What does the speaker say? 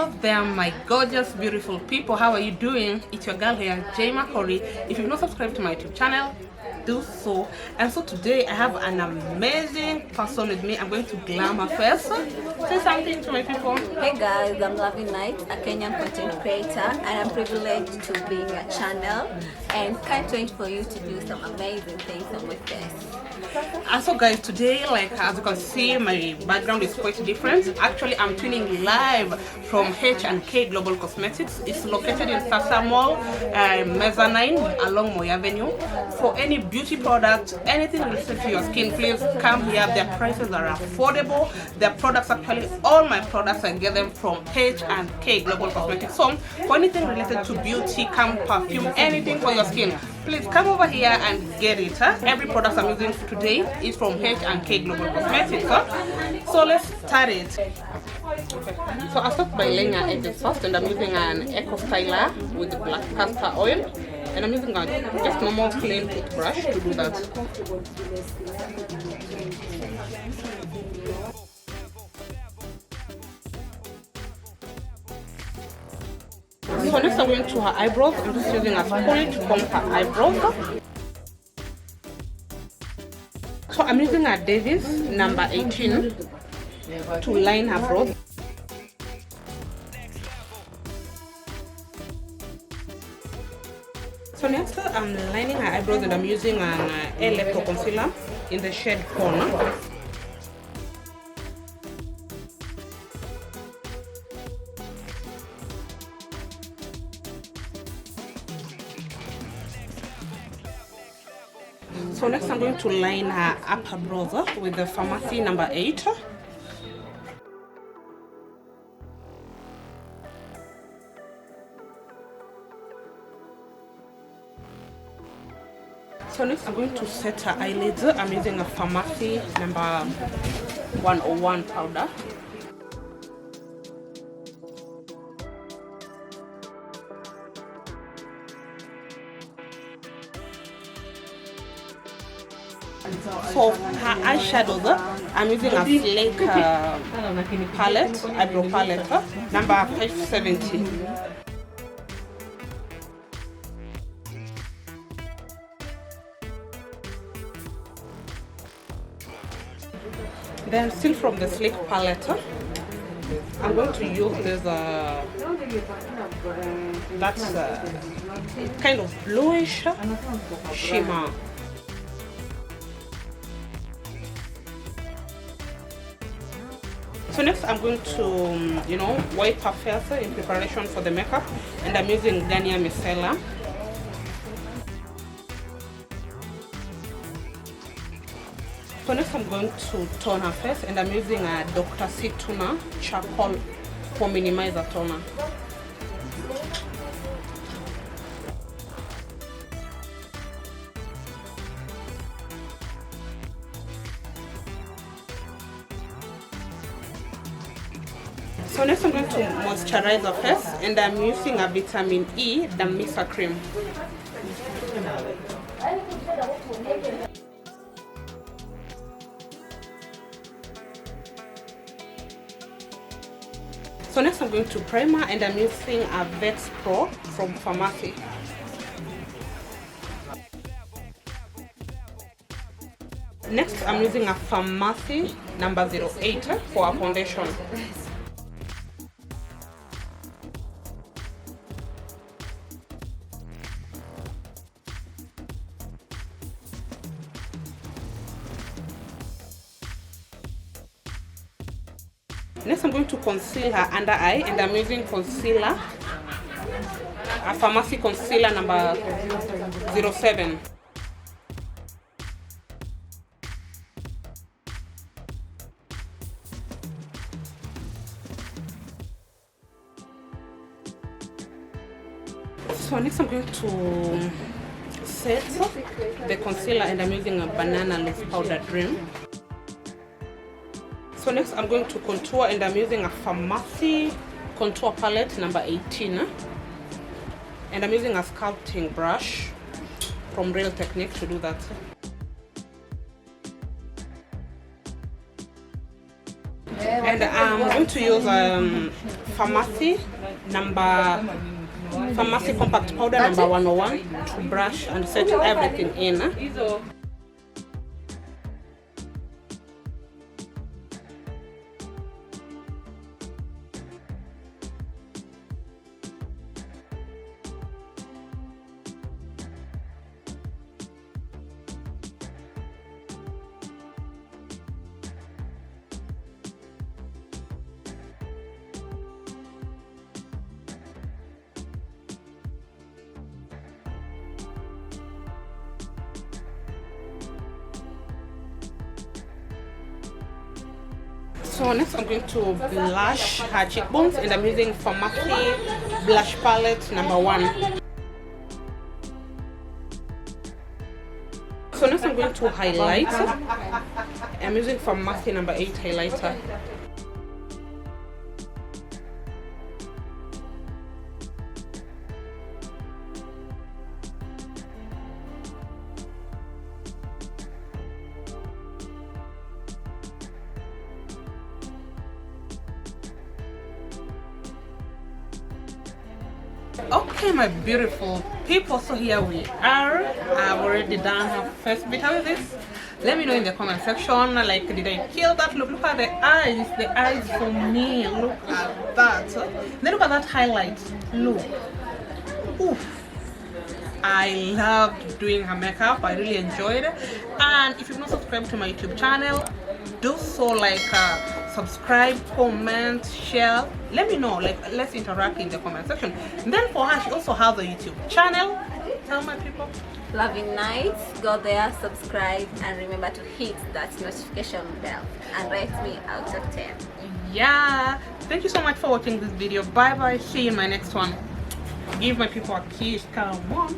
Hello there, my gorgeous, beautiful people. How are you doing? It's your girl here, Jay Makori. If you've not subscribed to my YouTube channel, do so. And so today I have an amazing person with me. I'm going to glam her first. Say something to my people. Hey guys, I'm Loving Night, a Kenyan content creator, and I'm privileged to be in your channel and can't wait for you to do some amazing things on my face. And so guys, today, like as you can see, my background is quite different. Actually, I'm tuning live from H&K Global Cosmetics. It's located in Sasa Mall, Mezzanine along Moy Avenue. For any beauty product, anything related to your skin, please come here. Their prices are affordable. Their products, actually all my products, I get them from H&K Global Cosmetics. So for anything related to beauty, perfume, anything for your skin, please come over here and get it. Every product I'm using today is from H&K Global Cosmetics. So let's start it. So I'll start by laying our edges first, and I'm using an Eco Styler with black castor oil, and I'm using a just normal plain toothbrush to do that. So next I'm going to her eyebrows. I'm just using a spoon to comb her eyebrows. So I'm using a Davis number 18 to line her brows. So next I'm lining her eyebrows, and I'm using an Electro Concealer in the shade Corner. So next I'm going to line her upper brows with the Pharmacy number 8. So next I'm going to set her eyelids. I'm using a Pharmacy number 101 powder. For her eyeshadows, I'm using a Flake palette, eyebrow palette, number 570. Then still from the Flake palette, I'm going to use this, that's kind of bluish shimmer. So next I'm going to, wipe her face in preparation for the makeup, and I'm using Garnier Micellar. So next I'm going to tone her face, and I'm using a Dr. C Toner Charcoal for Minimizer Toner. So next I'm going to moisturize her face, and I'm using a Vitamin E Damisa cream. So next I'm going to primer, and I'm using a Vex Pro from Pharmacy. Next I'm using a Pharmacy number 08 for a foundation. Next I'm going to conceal her under eye, and I'm using concealer, a Pharmacy concealer number 07. So next I'm going to set the concealer, and I'm using a Banana Leaf Powder Dream. So next I'm going to contour, and I'm using a Pharmacy contour palette number 18, and I'm using a sculpting brush from Real Technique to do that. And I'm going to use Pharmacy compact powder number 101 to brush and set everything in. So next I'm going to blush her cheekbones, and I'm using Pharmacy blush palette number 1. So next I'm going to highlight. I'm using Pharmacy number 8 highlighter. Okay, my beautiful people, so here we are. I've already done her first bit. How is this? Let me know in the comment section, like, did I kill that look? Look at the eyes for me. Look at that. Then look at that highlight. Look. Oof. I loved doing her makeup. I really enjoyed it. And if you've not subscribed to my YouTube channel, do so. Like, subscribe, comment, share. Let me know. Like, let's interact in the comment section. And then for her, she also has a YouTube channel. Tell my people. Loving Night. Go there, subscribe, and remember to hit that notification bell and rate me out of 10. Yeah. Thank you so much for watching this video. Bye bye. See you in my next one. Give my people a kiss. Come on.